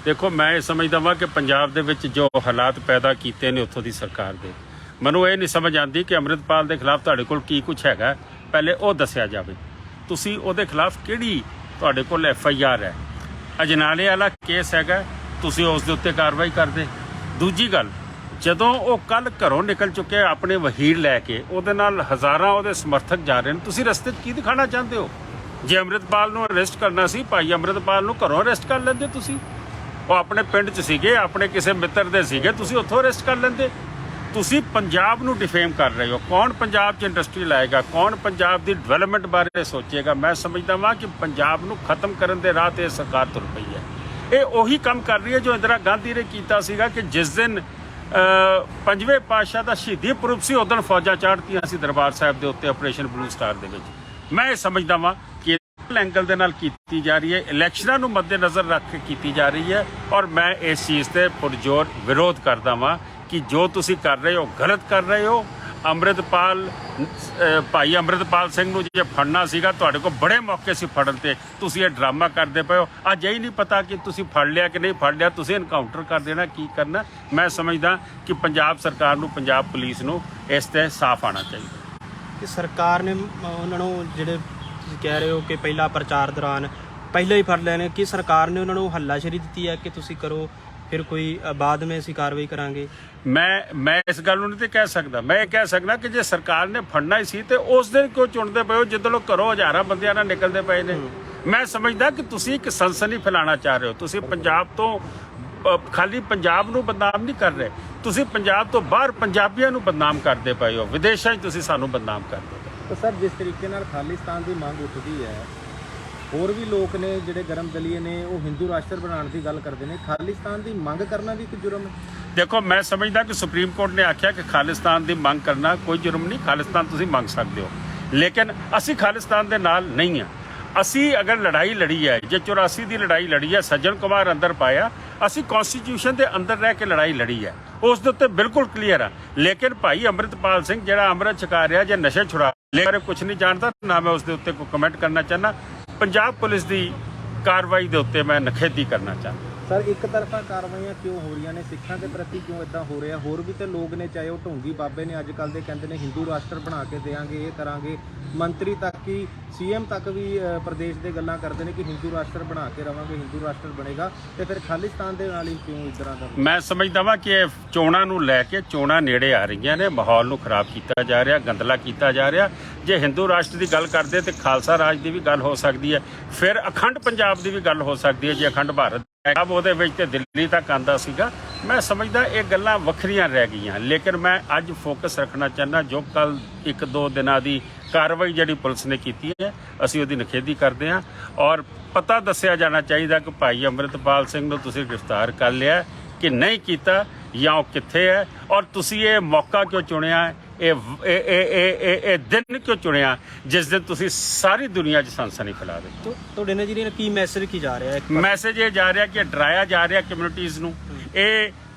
देखो मैं समझदा वां कि पंजाब दे विच जो हालात पैदा कीते ने उत्थों दी सरकार दे, ਮੈਨੂੰ ਇਹ ਨਹੀਂ ਸਮਝ ਆਉਂਦੀ ਕਿ ਅੰਮ੍ਰਿਤਪਾਲ ਦੇ ਖਿਲਾਫ ਤੁਹਾਡੇ ਕੋਲ ਕੀ ਕੁਝ ਹੈਗਾ, ਪਹਿਲੇ ਉਹ ਦੱਸਿਆ ਜਾਵੇ। ਤੁਸੀਂ ਉਹਦੇ ਖਿਲਾਫ ਕਿਹੜੀ ਤੁਹਾਡੇ ਕੋਲ FIR ਹੈ? ਅਜਨਾਲੇ ਵਾਲਾ ਕੇਸ ਹੈਗਾ, ਤੁਸੀਂ ਉਸ ਦੇ ਉੱਤੇ ਕਾਰਵਾਈ ਕਰਦੇ। ਦੂਜੀ ਗੱਲ, ਜਦੋਂ ਉਹ ਕੱਲ ਘਰੋਂ ਨਿਕਲ ਚੁੱਕੇ ਆਪਣੇ ਵਹੀਰ ਲੈ ਕੇ, ਉਹਦੇ ਨਾਲ ਹਜ਼ਾਰਾਂ ਉਹਦੇ ਸਮਰਥਕ ਜਾ ਰਹੇ ਨੇ, ਤੁਸੀਂ ਰਸਤੇ 'ਚ ਕੀ ਦਿਖਾਣਾ ਚਾਹੁੰਦੇ ਹੋ? ਜੇ ਅੰਮ੍ਰਿਤਪਾਲ ਨੂੰ ਅਰੈਸਟ ਕਰਨਾ ਸੀ, ਭਾਈ ਅੰਮ੍ਰਿਤਪਾਲ ਨੂੰ ਘਰੋਂ ਅਰੈਸਟ ਕਰ ਲੈਂਦੇ ਤੁਸੀਂ। ਉਹ ਆਪਣੇ ਪਿੰਡ 'ਚ ਸੀਗੇ, ਆਪਣੇ ਕਿਸੇ ਮਿੱਤਰ ਦੇ ਸੀਗੇ, ਤੁਸੀਂ ਉੱਥੋਂ ਅਰੈਸਟ ਕਰ ਲੈਂਦੇ। ਤੁਸੀਂ ਪੰਜਾਬ ਨੂੰ ਡਿਫੇਮ ਕਰ ਰਹੇ ਹੋ। ਕੌਣ ਪੰਜਾਬ 'ਚ ਇੰਡਸਟਰੀ ਲਾਏਗਾ? ਕੌਣ ਪੰਜਾਬ ਦੀ ਡਿਵੈਲਪਮੈਂਟ ਬਾਰੇ ਸੋਚੇਗਾ? ਮੈਂ ਸਮਝਦਾ ਵਾਂ ਕਿ ਪੰਜਾਬ ਨੂੰ ਖਤਮ ਕਰਨ ਦੇ ਰਾਹ 'ਤੇ ਸਰਕਾਰ ਤੁਰ ਪਈ ਹੈ। ਇਹ ਉਹੀ ਕੰਮ ਕਰ ਰਹੀ ਹੈ ਜੋ ਇੰਦਰਾ ਗਾਂਧੀ ਨੇ ਕੀਤਾ ਸੀਗਾ ਕਿ ਜਿਸ ਦਿਨ ਪੰਜਵੇਂ ਪਾਤਸ਼ਾਹ ਦਾ ਸ਼ਹੀਦੀ ਪੁਰਬ ਸੀ, ਉਦੋਂ ਫੌਜਾਂ ਚਾੜਤੀਆਂ ਸੀ ਦਰਬਾਰ ਸਾਹਿਬ ਦੇ ਉੱਤੇ ਆਪਰੇਸ਼ਨ ਬਲੂ ਸਟਾਰ ਦੇ ਵਿੱਚ। ਮੈਂ ਇਹ ਸਮਝਦਾ ਵਾਂ ਕਿ ਐਂਗਲ ਦੇ ਨਾਲ ਕੀਤੀ ਜਾ ਰਹੀ ਹੈ, ਇਲੈਕਸ਼ਨਾਂ ਨੂੰ ਮੱਦੇਨਜ਼ਰ ਰੱਖ ਕੇ ਕੀਤੀ ਜਾ ਰਹੀ ਹੈ, ਔਰ ਮੈਂ ਇਸ ਚੀਜ਼ ਤੇ ਪੁਰਜੋਰ ਵਿਰੋਧ ਕਰਦਾ ਵਾਂ ਕਿ ਜੋ ਤੁਸੀਂ ਕਰ ਰਹੇ ਹੋ ਗਲਤ ਕਰ ਰਹੇ ਹੋ। ਅੰਮ੍ਰਿਤਪਾਲ ਭਾਈ ਅੰਮ੍ਰਿਤਪਾਲ ਸਿੰਘ ਨੂੰ ਜੇ ਫੜਨਾ ਸੀਗਾ, ਤੁਹਾਡੇ ਕੋਲ ਬੜੇ ਮੌਕੇ ਸੀ ਫੜਨ ਤੇ, ਤੁਸੀਂ ਇਹ ਡਰਾਮਾ ਕਰਦੇ ਪਏ ਹੋ। ਅੱਜ ਇਹ ਨਹੀਂ ਪਤਾ ਕਿ ਤੁਸੀਂ ਫੜ ਲਿਆ ਕਿ ਨਹੀਂ ਫੜ ਲਿਆ, ਤੁਸੀਂ ਇਨਕਾਊਂਟਰ ਕਰ ਦੇਣਾ, ਕੀ ਕਰਨਾ। ਮੈਂ ਸਮਝਦਾ ਕਿ ਪੰਜਾਬ ਸਰਕਾਰ ਨੂੰ, ਪੰਜਾਬ ਪੁਲਿਸ ਨੂੰ ਇਸ ਤੇ ਸਾਫ਼ ਆਉਣਾ ਚਾਹੀਦਾ ਕਿ ਸਰਕਾਰ ਨੇ ਉਹਨਾਂ ਨੂੰ, ਜਿਹੜੇ ਤੁਸੀਂ ਕਹਿ ਰਹੇ ਹੋ ਕਿ ਪਹਿਲਾ ਪ੍ਰਚਾਰ ਦੌਰਾਨ ਪਹਿਲਾਂ ਹੀ ਫੜ ਲੈਣੇ, ਕਿ ਸਰਕਾਰ ਨੇ ਉਹਨਾਂ ਨੂੰ ਹੱਲਾਸ਼ੇਰੀ ਦਿੱਤੀ ਹੈ ਕਿ ਤੁਸੀਂ ਕਰੋ, ਫਿਰ ਕੋਈ ਬਾਅਦ ਵਿੱਚ ਅਸੀਂ ਕਾਰਵਾਈ ਕਰਾਂਗੇ? ਮੈਂ ਇਸ ਗੱਲ ਨੂੰ ਨਹੀਂ ਤੇ ਕਹਿ ਸਕਦਾ। ਮੈਂ ਇਹ ਕਹਿ ਸਕਦਾ ਕਿ ਜੇ ਸਰਕਾਰ ਨੇ ਫੜਨਾ ਹੀ ਸੀ ਤੇ ਉਸ ਦਿਨ ਕਿਉਂ ਚੁਣਦੇ ਪਏ ਹੋ ਜਦੋਂ ਲੋਕ ਘਰੋਂ ਹਜ਼ਾਰਾਂ ਬੰਦਿਆਂ ਨਾਲ ਨਿਕਲਦੇ ਪਏ ਨੇ? ਮੈਂ ਸਮਝਦਾ ਕਿ ਤੁਸੀਂ ਇੱਕ ਸਨਸਨੀ ਫੈਲਾਉਣਾ ਚਾਹ ਰਹੇ ਹੋ। ਤੁਸੀਂ ਪੰਜਾਬ ਤੋਂ ਖਾਲੀ ਪੰਜਾਬ ਨੂੰ ਬਦਨਾਮ ਨਹੀਂ ਕਰ ਰਹੇ, ਤੁਸੀਂ ਪੰਜਾਬ ਤੋਂ ਬਾਹਰ ਪੰਜਾਬੀਆਂ ਨੂੰ ਬਦਨਾਮ ਕਰਦੇ ਪਏ ਹੋ। ਵਿਦੇਸ਼ਾਂ 'ਚ ਤੁਸੀਂ ਸਾਨੂੰ ਬਦਨਾਮ ਕਰਦੇ ਪਏ। ਤਾਂ ਸਰ, ਜਿਸ ਤਰੀਕੇ ਨਾਲ ਖਾਲਿਸਤਾਨ ਦੀ ਮੰਗ ਉੱਠਦੀ ਹੈ, ਹੋਰ ਵੀ ਲੋਕ ਨੇ ਜਿਹੜੇ ਗਰਮ ਦਲੀਏ ਨੇ, ਉਹ ਹਿੰਦੂ ਰਾਸ਼ਟਰ ਬਣਾਉਣ ਦੀ ਗੱਲ ਕਰਦੇ ਨੇ। ਖਾਲਿਸਤਾਨ ਦੀ ਮੰਗ ਕਰਨਾ ਵੀ ਇੱਕ ਜੁਰਮ ਹੈ? ਦੇਖੋ ਮੈਂ ਸਮਝਦਾ ਕਿ ਸੁਪਰੀਮ ਕੋਰਟ ਨੇ ਆਖਿਆ ਕਿ ਖਾਲਿਸਤਾਨ ਦੀ ਮੰਗ ਕਰਨਾ ਕੋਈ ਜੁਰਮ ਨਹੀਂ। ਖਾਲਿਸਤਾਨ ਤੁਸੀਂ ਮੰਗ ਸਕਦੇ ਹੋ, ਲੇਕਿਨ ਅਸੀਂ ਖਾਲਿਸਤਾਨ ਦੇ ਨਾਲ ਨਹੀਂ ਹਾਂ। ਅਸੀਂ ਅਗਰ ਲੜਾਈ ਲੜੀ ਹੈ, ਜੇ 84 ਦੀ ਲੜਾਈ ਲੜੀ ਹੈ, ਸੱਜਣ ਕੁਮਾਰ ਅੰਦਰ ਪਾਇਆ, ਅਸੀਂ ਕੌਨਸਟੀਟਿਊਸ਼ਨ ਦੇ ਅੰਦਰ ਰਹਿ ਕੇ ਲੜਾਈ ਲੜੀ ਹੈ, ਉਸ ਦੇ ਉੱਤੇ ਬਿਲਕੁਲ ਕਲੀਅਰ ਆ। ਲੇਕਿਨ ਭਾਈ ਅੰਮ੍ਰਿਤਪਾਲ ਸਿੰਘ ਜਿਹੜਾ ਅੰਮ੍ਰਿਤ ਛਕਾ ਰਿਹਾ ਜਾਂ ਨਸ਼ੇ ਛੁਡਾ ਰਿਹਾ, ਕੁਝ ਨਹੀਂ ਜਾਣਦਾ, ਨਾ ਮੈਂ ਉਸ ਦੇ ਉੱਤੇ ਕੋਈ ਕਮੈਂਟ ਕਰਨਾ ਚਾਹੁੰਦਾ। ਪੰਜਾਬ ਪੁਲਿਸ ਦੀ ਕਾਰਵਾਈ ਦੇ ਉੱਤੇ ਮੈਂ ਨਿਖੇਧੀ ਕਰਨਾ ਚਾਹੁੰਦਾ। ਸਰ, ਇੱਕ ਤਰਫਾ ਕਾਰਵਾਈਆਂ ਕਿਉਂ ਹੋ ਰਹੀਆਂ ਨੇ? ਸਿੱਖਾਂ ਦੇ ਪ੍ਰਤੀ ਕਿਉਂ ਇਦਾਂ ਹੋ ਰਿਹਾ? ਹੋਰ ਵੀ ਤੇ ਲੋਕ ਨੇ, ਚਾਹੇ ਉਹ ਢੋਂਗੀ ਬਾਬੇ ਨੇ, ਅੱਜ ਕੱਲ੍ਹ ਦੇ ਕਹਿੰਦੇ ਨੇ ਹਿੰਦੂ ਰਾਸ਼ਟਰ ਬਣਾ ਕੇ ਦੇਵਾਂਗੇ, ਇਹ ਕਰਾਂਗੇ। ਮੰਤਰੀ ਤੱਕ ਹੀ, CM ਤੱਕ ਵੀ ਪ੍ਰਦੇਸ਼ ਦੇ ਗੱਲਾਂ ਕਰਦੇ ਨੇ ਕਿ ਹਿੰਦੂ ਰਾਸ਼ਟਰ ਬਣਾ ਕੇ ਰਵਾਂਗੇ, ਹਿੰਦੂ ਰਾਸ਼ਟਰ ਬਣੇਗਾ। ਤੇ ਫਿਰ ਖਾਲਿਸਤਾਨ ਦੇ ਨਾਲ ਹੀ ਕਿਉਂ ਇਸ ਤਰ੍ਹਾਂ ਦਾ? ਮੈਂ ਸਮਝਦਾ ਵਾਂ ਕਿ ਇਹ ਚੋਣਾਂ ਨੂੰ ਲੈ ਕੇ, ਚੋਣਾਂ ਨੇੜੇ ਆ ਰਹੀਆਂ ਨੇ, ਮਾਹੌਲ ਨੂੰ ਖਰਾਬ ਕੀਤਾ ਜਾ ਰਿਹਾ, ਗੰਦਲਾ ਕੀਤਾ ਜਾ ਰਿਹਾ। ਜੇ ਹਿੰਦੂ ਰਾਸ਼ਟਰ ਦੀ ਗੱਲ ਕਰਦੇ ਤੇ ਖਾਲਸਾ ਰਾਜ ਦੀ ਵੀ ਗੱਲ ਹੋ ਸਕਦੀ ਹੈ, ਫਿਰ ਅਖੰਡ ਪੰਜਾਬ ਦੀ ਵੀ ਗੱਲ ਹੋ ਸਕਦੀ ਹੈ। ਜੇ ਅਖੰਡ ਭਾਰਤ ਅਬ ਉਹਦੇ ਵਿੱਚ ਤੇ ਦਿੱਲੀ ਤੱਕ ਆਉਂਦਾ ਸੀਗਾ। ਮੈਂ ਸਮਝਦਾ ਇਹ ਗੱਲਾਂ ਵੱਖਰੀਆਂ ਰਹਿ ਗਈਆਂ, ਲੇਕਿਨ ਮੈਂ ਅੱਜ ਫੋਕਸ ਰੱਖਣਾ ਚਾਹੁੰਦਾ ਜੋ ਕੱਲ 1-2 ਦਿਨਾਂ ਦੀ ਕਾਰਵਾਈ ਜਿਹੜੀ ਪੁਲਿਸ ਨੇ ਕੀਤੀ ਹੈ, ਅਸੀਂ ਉਹਦੀ ਨਿਖੇਧੀ ਕਰਦੇ ਹਾਂ। ਔਰ ਪਤਾ ਦੱਸਿਆ ਜਾਣਾ ਚਾਹੀਦਾ ਕਿ ਭਾਈ ਅੰਮ੍ਰਿਤਪਾਲ ਸਿੰਘ ਨੂੰ ਤੁਸੀਂ ਗ੍ਰਿਫਤਾਰ ਕਰ ਲਿਆ ਕਿ ਨਹੀਂ ਕੀਤਾ, ਜਾਂ ਉਹ ਕਿੱਥੇ ਹੈ, ਔਰ ਤੁਸੀਂ ਇਹ ਮੌਕਾ ਕਿਉਂ ਚੁਣਿਆ, ਇਹ ਦਿਨ ਕਿਉਂ ਚੁਣਿਆ ਜਿਸ ਦਿਨ ਤੁਸੀਂ ਸਾਰੀ ਦੁਨੀਆ 'ਚ ਸਨਸਨੀ ਫੈਲਾ ਦਿੱਤੀ? ਤੁਹਾਡੇ ਨਜ਼ਰੀਏ ਕੀ ਮੈਸੇਜ ਕੀ ਜਾ ਰਿਹਾ ਹੈ? ਮੈਸੇਜ ਇਹ ਜਾ ਰਿਹਾ ਕਿ ਡਰਾਇਆ ਜਾ ਰਿਹਾ ਕਮਿਊਨਿਟੀਜ਼ ਨੂੰ। ਇਹ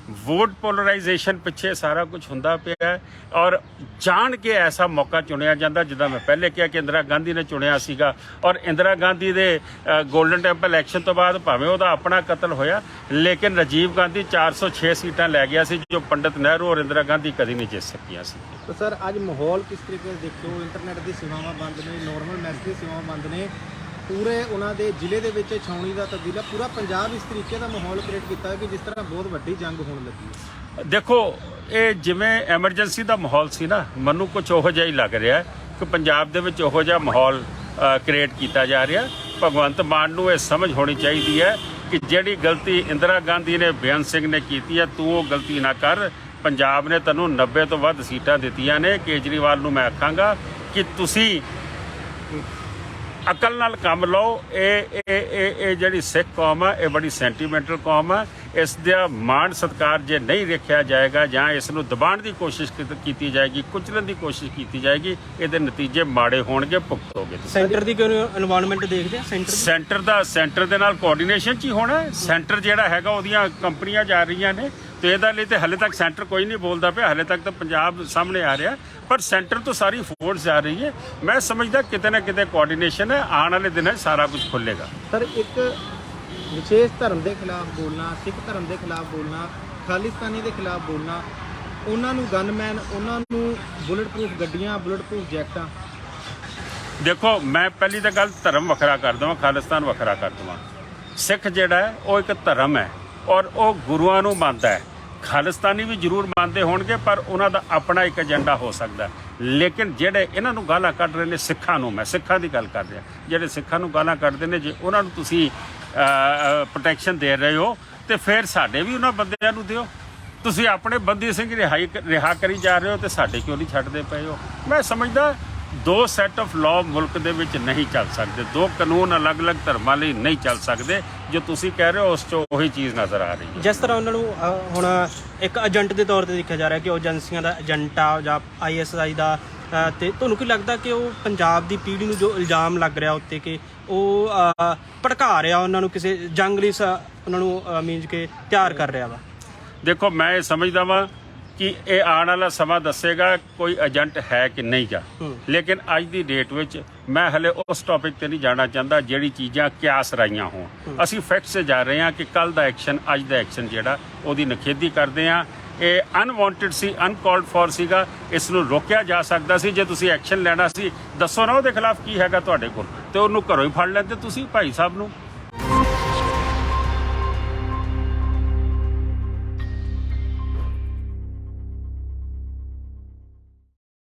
ਵੋਟ ਪੋਲਰਾਈਜੇਸ਼ਨ ਪਿੱਛੇ ਸਾਰਾ ਕੁਝ ਹੁੰਦਾ ਪਿਆ ਹੈ, ਔਰ ਜਾਣ ਕੇ ਐਸਾ ਮੌਕਾ ਚੁਣਿਆ ਜਾਂਦਾ। ਜਿੱਦਾਂ ਮੈਂ ਪਹਿਲੇ ਕਿਹਾ ਕਿ ਇੰਦਰਾ ਗਾਂਧੀ ਨੇ ਚੁਣਿਆ ਸੀਗਾ, ਔਰ ਇੰਦਰਾ ਗਾਂਧੀ ਦੇ ਗੋਲਡਨ ਟੈਂਪਲ ਇਲੈਕਸ਼ਨ ਤੋਂ ਬਾਅਦ ਭਾਵੇਂ ਉਹਦਾ ਆਪਣਾ ਕਤਲ ਹੋਇਆ, ਲੇਕਿਨ ਰਾਜੀਵ ਗਾਂਧੀ 406 ਸੀਟਾਂ ਲੈ ਗਿਆ ਸੀ, ਜੋ ਪੰਡਿਤ ਨਹਿਰੂ ਔਰ ਇੰਦਰਾ ਗਾਂਧੀ ਕਦੀ ਨਹੀਂ ਜਿੱਤ ਸਕੀਆਂ ਸੀ। ਤਾਂ ਸਰ, ਅੱਜ ਮਾਹੌਲ ਕਿਸ ਤਰੀਕੇ ਨਾਲ ਦੇਖਿਓ? ਇੰਟਰਨੈਟ ਦੀ ਸੇਵਾਵਾਂ ਬੰਦ ਨੇ, ਨੋਰਮਲ ਮੈਸੇਜ ਦੀ ਸੇਵਾਵਾਂ ਬੰਦ ਨੇ, ਪੂਰੇ ਉਹਨਾਂ ਦੇ ਜ਼ਿਲ੍ਹੇ ਦੇ ਵਿੱਚ ਛਾਉਣੀ ਦਾ ਤਬਦੀਲਾ, ਪੂਰਾ ਪੰਜਾਬ ਇਸ ਤਰੀਕੇ ਦਾ ਮਾਹੌਲ ਕ੍ਰੀਏਟ ਕੀਤਾ ਹੈ ਕਿ ਜਿਸ ਤਰ੍ਹਾਂ ਬਹੁਤ ਵੱਡੀ ਜੰਗ ਹੋਣ ਲੱਗੀ ਹੈ। ਦੇਖੋ, ਇਹ ਜਿਵੇਂ ਐਮਰਜੈਂਸੀ ਦਾ ਮਾਹੌਲ ਸੀ ਨਾ, ਮੈਨੂੰ ਕੁਝ ਉਹੋ ਜਿਹਾ ਹੀ ਲੱਗ ਰਿਹਾ ਕਿ ਪੰਜਾਬ ਦੇ ਵਿੱਚ ਉਹੋ ਜਿਹਾ ਮਾਹੌਲ ਕ੍ਰੀਏਟ ਕੀਤਾ ਜਾ ਰਿਹਾ। ਭਗਵੰਤ ਮਾਨ ਨੂੰ ਇਹ ਸਮਝ ਹੋਣੀ ਚਾਹੀਦੀ ਹੈ ਕਿ ਜਿਹੜੀ ਗਲਤੀ ਇੰਦਰਾ ਗਾਂਧੀ ਨੇ, ਬੇਅੰਤ ਸਿੰਘ ਨੇ ਕੀਤੀ ਹੈ, ਤੂੰ ਉਹ ਗਲਤੀ ਨਾ ਕਰ। ਪੰਜਾਬ ਨੇ ਤੈਨੂੰ 90 ਤੋਂ ਵੱਧ ਸੀਟਾਂ ਦਿੱਤੀਆਂ ਨੇ। ਕੇਜਰੀਵਾਲ ਨੂੰ ਮੈਂ ਆਖਾਂਗਾ ਕਿ ਤੁਸੀਂ ਅਕਲ ਨਾਲ ਕੰਮ ਲਓ। ਇਹ ਜਿਹੜੀ ਸਿੱਖ ਕੌਮ ਆ, ਇਹ ਬੜੀ ਸੈਂਟੀਮੈਂਟਲ ਕੌਮ ਆ। ਇਸ ਦਾ ਮਾਣ ਸਤਿਕਾਰ ਜੇ ਨਹੀਂ ਰੱਖਿਆ ਜਾਏਗਾ, ਜਾਂ ਇਸ ਨੂੰ ਦਬਾਉਣ ਦੀ ਕੋਸ਼ਿਸ਼ ਕੀਤੀ ਜਾਏਗੀ, ਕੁਚਲਣ ਦੀ ਕੋਸ਼ਿਸ਼ ਕੀਤੀ ਜਾਏਗੀ, ਇਹਦੇ ਨਤੀਜੇ ਮਾੜੇ ਹੋਣਗੇ, ਭੁਗਤੋਗੇ। ਸੈਂਟਰ ਦੀ ਕਿਉਂ এনवायरमेंट ਦੇਖਦੇ ਆ? ਸੈਂਟਰ ਦੇ ਨਾਲ ਕੋਆਰਡੀਨੇਸ਼ਨ 'ਚ ਹੀ ਹੋਣਾ। ਸੈਂਟਰ ਜਿਹੜਾ ਹੈਗਾ ਉਹਦੀਆਂ ਕੰਪਨੀਆਂ ਜਾ ਰਹੀਆਂ ਨੇ, ਤੇ ਇਹਦੇ ਲਈ ਤੇ ਹਲੇ ਤੱਕ ਸੈਂਟਰ ਕੋਈ ਨਹੀਂ ਬੋਲਦਾ ਪਿਆ। ਹਲੇ ਤੱਕ ਤਾਂ ਪੰਜਾਬ ਸਾਹਮਣੇ ਆ ਰਿਹਾ, ਪਰ ਸੈਂਟਰ ਤੋਂ ਸਾਰੀ ਫੋਰਸ ਜਾ ਰਹੀ ਹੈ। ਮੈਂ ਸਮਝਦਾ ਕਿਤੇ ਨਾ ਕਿਤੇ ਕੋਆਰਡੀਨੇਸ਼ਨ ਹੈ। ਆਉਣ ਵਾਲੇ ਦਿਨਾਂ 'ਚ ਸਾਰਾ ਕੁਝ ਖੁੱਲੇਗਾ। ਸਰ, ਇੱਕ ਵਿਸ਼ੇਸ਼ ਧਰਮ ਦੇ ਖਿਲਾਫ ਬੋਲਣਾ, ਸਿੱਖ ਧਰਮ ਦੇ ਖਿਲਾਫ ਬੋਲਣਾ, ਖਾਲਿਸਤਾਨੀ ਦੇ ਖਿਲਾਫ ਬੋਲਣਾ, ਉਹਨਾਂ ਨੂੰ ਗਨਮੈਨ, ਉਹਨਾਂ ਨੂੰ ਬੁਲਟ ਪ੍ਰੂਫ ਗੱਡੀਆਂ, ਬੁਲਟ ਪ੍ਰੂਫ ਜੈਕਟਾਂ। ਦੇਖੋ, ਮੈਂ ਪਹਿਲੀ ਤਾਂ ਗੱਲ ਧਰਮ ਵੱਖਰਾ ਕਰ ਦੇਵਾਂ, ਖਾਲਿਸਤਾਨ ਵੱਖਰਾ ਕਰ ਦੇਵਾਂ। ਸਿੱਖ ਜਿਹੜਾ ਹੈ ਉਹ ਇੱਕ ਧਰਮ ਹੈ ਔਰ ਉਹ ਗੁਰੂਆਂ ਨੂੰ ਮੰਨਦਾ ਹੈ। ਖਾਲਿਸਤਾਨੀ ਵੀ ਜ਼ਰੂਰ ਮੰਨਦੇ ਹੋਣਗੇ ਪਰ ਉਹਨਾਂ ਦਾ ਆਪਣਾ ਇੱਕ ਏਜੰਡਾ ਹੋ ਸਕਦਾ ਹੈ। ਲੇਕਿਨ ਜਿਹੜੇ ਇਹਨਾਂ ਨੂੰ ਗਾਲਾਂ ਕੱਢ ਰਹੇ ਨੇ ਸਿੱਖਾਂ ਨੂੰ, ਮੈਂ ਸਿੱਖਾਂ ਦੀ ਗੱਲ ਕਰ ਰਿਹਾ, ਜਿਹੜੇ ਸਿੱਖਾਂ ਨੂੰ ਗਾਲਾਂ ਕੱਢਦੇ ਨੇ, ਜੇ ਉਹਨਾਂ ਨੂੰ ਤੁਸੀਂ ਪ੍ਰੋਟੈਕਸ਼ਨ ਦੇ ਰਹੇ ਹੋ ਤੇ ਫਿਰ ਸਾਡੇ ਵੀ ਉਹਨਾਂ ਬੰਦਿਆਂ ਨੂੰ ਦਿਓ। ਤੁਸੀਂ ਆਪਣੇ ਬੰਦੀ ਸਿੰਘ ਰਿਹਾ ਕਰੀ ਜਾ ਰਹੇ ਹੋ ਤੇ ਸਾਡੇ ਕਿਉਂ ਨਹੀਂ ਛੱਡਦੇ ਪਏ ਹੋ? ਮੈਂ ਸਮਝਦਾ ਦੋ ਸੈੱਟ ਆਫ ਲਾਅ ਮੁਲਕ ਦੇ ਵਿੱਚ ਨਹੀਂ ਚੱਲ ਸਕਦੇ, ਦੋ ਕਾਨੂੰਨ ਅਲੱਗ-ਅਲੱਗ ਧਰਮਾਂ ਲਈ ਨਹੀਂ ਚੱਲ ਸਕਦੇ। ਜੋ ਤੁਸੀਂ ਕਹਿ ਰਹੇ ਹੋ ਉਸ 'ਚ ਉਹੀ ਚੀਜ਼ ਨਜ਼ਰ ਆ ਰਹੀ ਹੈ। ਜਿਸ ਤਰ੍ਹਾਂ ਉਹਨਾਂ ਨੂੰ ਹੁਣ ਇੱਕ ਏਜੰਟ ਦੇ ਤੌਰ ਤੇ ਦੇਖਿਆ ਜਾ ਰਿਹਾ ਕਿ ਉਹ ਏਜੰਸੀਆਂ ਦਾ ਏਜੰਟ ਆ ਜਾਂ ISI ਦਾ, ਤੇ ਤੁਹਾਨੂੰ ਕੀ ਲੱਗਦਾ ਕਿ ਉਹ ਪੰਜਾਬ ਦੀ ਪੀੜ੍ਹੀ ਨੂੰ ਜੋ ਇਲਜ਼ਾਮ ਲੱਗ ਰਿਹਾ ਉੱਤੇ ਕਿ ਉਹ ਭੜਕਾ ਰਿਹਾ ਉਹਨਾਂ ਨੂੰ, ਕਿਸੇ ਜੰਗ ਲਈ ਉਹਨਾਂ ਨੂੰ ਮੀਨਜ਼ ਕਿ ਤਿਆਰ ਕਰ ਰਿਹਾ ਵਾ? ਦੇਖੋ, ਮੈਂ ਇਹ ਸਮਝਦਾ ਵਾਂ ਕਿ ਇਹ ਆਉਣ ਵਾਲਾ ਸਮਾਂ ਦੱਸੇਗਾ ਕੋਈ ਏਜੰਟ ਹੈ ਕਿ ਨਹੀਂ ਗਾ। ਲੇਕਿਨ ਅੱਜ ਦੀ ਡੇਟ ਵਿੱਚ ਮੈਂ ਹਲੇ ਉਸ ਟੌਪਿਕ ਤੇ ਨਹੀਂ ਜਾਣਾ ਚਾਹੁੰਦਾ ਜਿਹੜੀ ਚੀਜ਼ਾਂ ਕਿਆਸ ਰਾਈਆਂ ਹੋਣ। ਅਸੀਂ ਫੈਕਟਸ 'ਤੇ ਜਾ ਰਹੇ ਹਾਂ ਕਿ ਕੱਲ ਦਾ ਐਕਸ਼ਨ, ਅੱਜ ਦਾ ਐਕਸ਼ਨ ਜਿਹੜਾ ਉਹਦੀ ਨਿਖੇਧੀ ਕਰਦੇ ਹਾਂ। ਇਹ ਅਨਵਾਂਟਡ ਸੀ, ਅਨਕਾਲਡ ਫॉर ਸੀਗਾ। ਇਸ ਨੂੰ ਰੋਕਿਆ ਜਾ ਸਕਦਾ ਸੀ। ਜੇ ਤੁਸੀਂ ਐਕਸ਼ਨ ਲੈਣਾ ਸੀ, ਦੱਸੋ ਨਾ ਉਹਦੇ ਖਿਲਾਫ ਕੀ ਹੈਗਾ ਤੁਹਾਡੇ ਕੋਲ, ਤੇ ਉਹਨੂੰ ਘਰੋਂ ਹੀ ਫੜ ਲੈਂਦੇ ਤੁਸੀਂ ਭਾਈ ਸਾਹਿਬ ਨੂੰ।